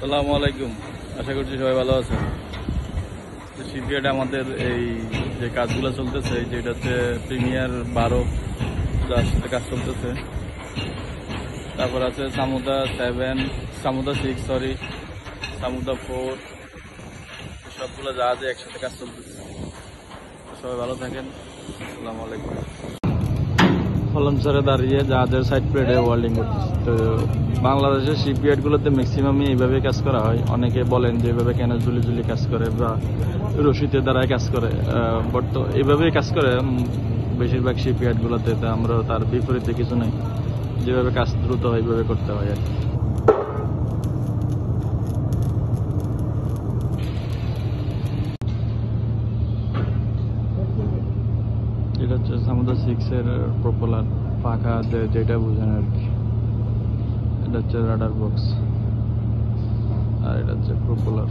আসসালামু আলাইকুম। আশা করছি সবাই ভালো আছেন। শিপইয়ার্ডে আমাদের এই যে কাজগুলো চলতেছে, যেটা হচ্ছে প্রিমিয়ার 12 যার সাথে কাজ চলতেছে। তারপর আছে সামুদা 7, সামুদা 6, সামুদা 4, সবগুলো জাহাজে একসাথে কাজ চলতেছে। সবাই ভালো থাকেন। আসসালামু আলাইকুম। ফলনসারে দাঁড়িয়ে জাহাজের সাইড প্লেটে ওয়েল্ডিং করতেছে। তো বাংলাদেশের শিপইয়ার্ড গুলোতে ম্যাক্সিমামই এইভাবে কাজ করা হয়। অনেকে বলেন যে এইভাবে কেন ঝুলি ঝুলি কাজ করে বা রশিদের দ্বারাই কাজ করে, বাট তো এইভাবেই কাজ করে বেশিরভাগ শিপইয়ার্ড গুলোতে। আমরা তার বিপরীতে কিছু নেই, যেভাবে কাজ দ্রুত হয় এইভাবে করতে হয় আর কি। এটা হচ্ছে সামুদ্রা 6 এর প্রপোলার পাখা, যেটা বুঝেন আর কি। এটা হচ্ছে রাডার বক্স আর এটা হচ্ছে প্রপোলার।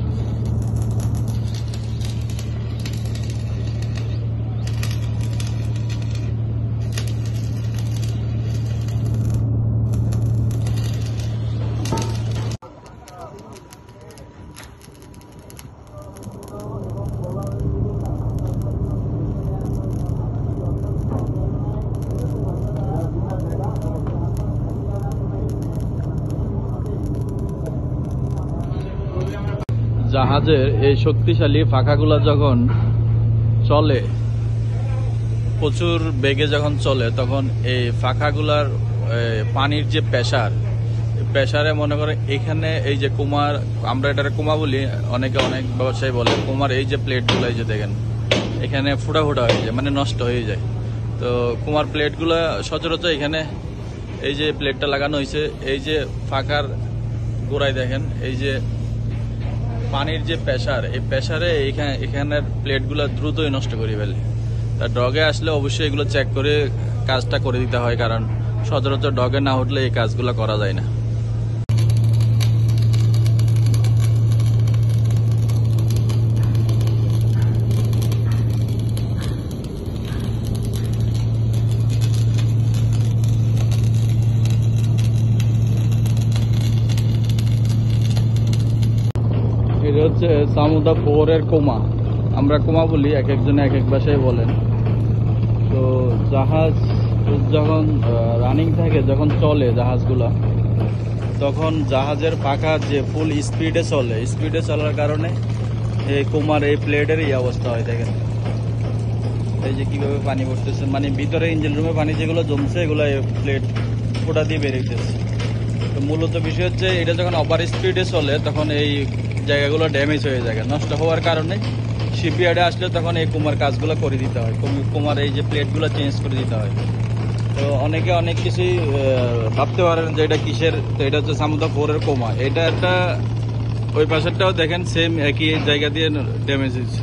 জাহাজের এই শক্তিশালী পাখাগুলো যখন চলে, প্রচুর বেগে যখন চলে, তখন এই পাখাগুলার পানির যে প্রেসারে মনে করে এখানে এই যে কুমার, আমরা এটারে কুমা বলি, অনেকে অনেক ব্যবসায়ী বলে কুমার। এই যে প্লেটগুলো এই যে দেখেন এখানে ফুটা ফুটা হয়ে যায়, মানে নষ্ট হয়ে যায়। তো কুমার প্লেটগুলো সচরাচর এখানে এই যে প্লেটটা লাগানো হয়েছে, এই যে পাখার গোড়ায় দেখেন এই যে পানির যে প্রেসার, এই প্রেসারে এখানের প্লেটগুলো দ্রুতই নষ্ট করে ফেলে। তা ডগে আসলে অবশ্যই এগুলো চেক করে কাজটা করে দিতে হয়, কারণ সচরাচর ডগে না উঠলে এই কাজগুলো করা যায় না। এটা হচ্ছে সামুদা 4 এর কোমা। আমরা কোমা বলি, এক একজনে এক এক ভাষায় বলেন। তো জাহাজ যখন রানিং থাকে, যখন চলে জাহাজগুলা, তখন জাহাজের পাখা যে ফুল স্পিডে চলার কারণে এই কোমার এই প্লেটের এই অবস্থা হয়। দেখেন এই যে কিভাবে পানি পড়তেছে, মানে ভিতরে ইঞ্জিন রুমে পানি যেগুলো জমছে, এগুলো প্লেট ফোটা দিয়ে বেরিয়েছে। তো মূলত বিষয় হচ্ছে এটা যখন ওভার স্পিডে চলে, তখন এই জায়গাগুলো ড্যামেজ হয়ে যায়। নষ্ট হওয়ার কারণে শিপইয়ার্ডে আসলে তখন এই কুমার কাজগুলো করে দিতে হয়, কুমার এই যে প্লেটগুলো চেঞ্জ করে দিতে হয়। তো অনেকে অনেক কিছুই ভাবতে পারেন যে এটা কিসের। তো এটা হচ্ছে সামুদ্রা 4 এর কোমা। এটা একটা, ওই পাশেরটাও দেখেন সেম একই জায়গা দিয়ে ড্যামেজ হয়েছে।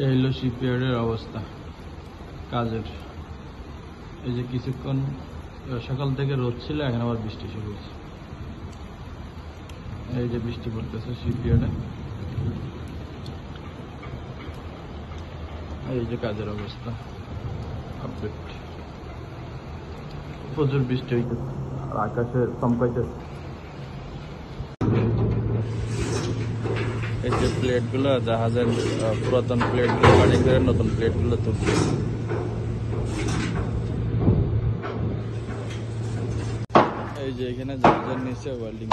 এই হলো শিপইয়ার্ডের অবস্থা কাজের। এই যে কিছুক্ষণ সকাল থেকে রোদ ছিল, এখন আবার বৃষ্টি শুরু হয়েছে। এই যে বৃষ্টি পড়তেছে শিপইয়ার্ডে। এই যে কাজের অবস্থা আপডেট। প্রচুর বৃষ্টি হইতেছে আর আকাশে চমকাইতেছে। এই যে প্লেটগুলো, জাহাজের পুরাতন প্লেটগুলো কাটিং করে নতুন প্লেটগুলো তুলছে। এই যে এখানে জাহাজের নিচে ওয়েল্ডিং।